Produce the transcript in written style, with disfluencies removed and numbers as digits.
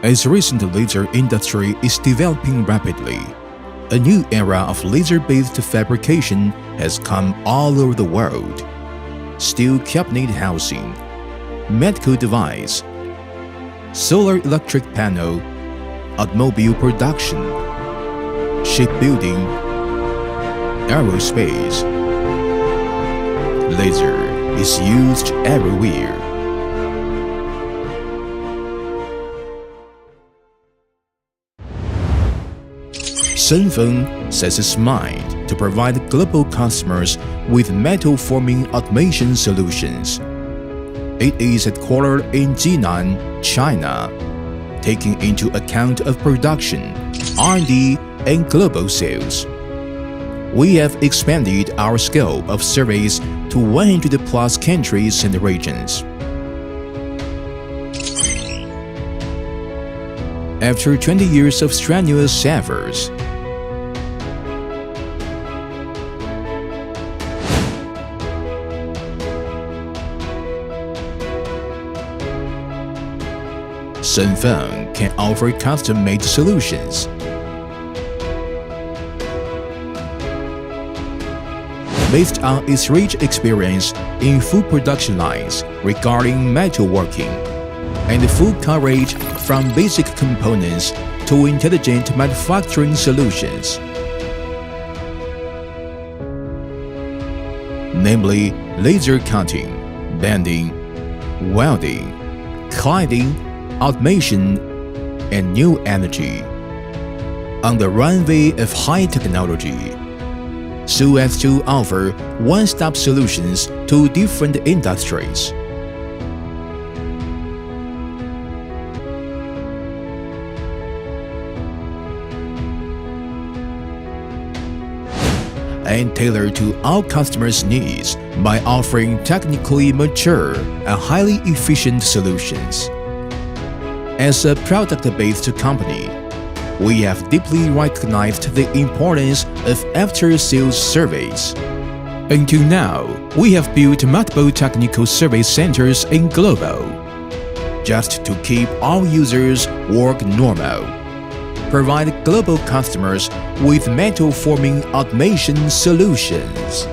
As recent laser industry is developing rapidly, a new era of laser-based fabrication has come all over the world. Steel cabinet housing, medical device, solar electric panel, automobile production, shipbuilding, aerospace. Laser is used everywhere. SENFENG sets its mind to provide global customers with metal forming automation solutions. It is headquartered in Jinan, China, taking into account of production, R&D, and global sales. We have expanded our scope of service to 100 plus countries and regions. After 20 years of strenuous efforts, SENFENG can offer custom-made solutions. Based on its rich experience in full production lines regarding metalworking, and full coverage from basic components to intelligent manufacturing solutions, namely laser cutting, bending, welding, cladding, automation, and new energy, on the runway of high technology, so as to offer one-stop solutions to different industries. And tailor to our customers' needs by offering technically mature and highly efficient solutions. As a product-based company, we have deeply recognized the importance of after-sales service. Until now, we have built multiple technical service centers in global, just to keep our users work normal, provide global customers with metal forming automation solutions.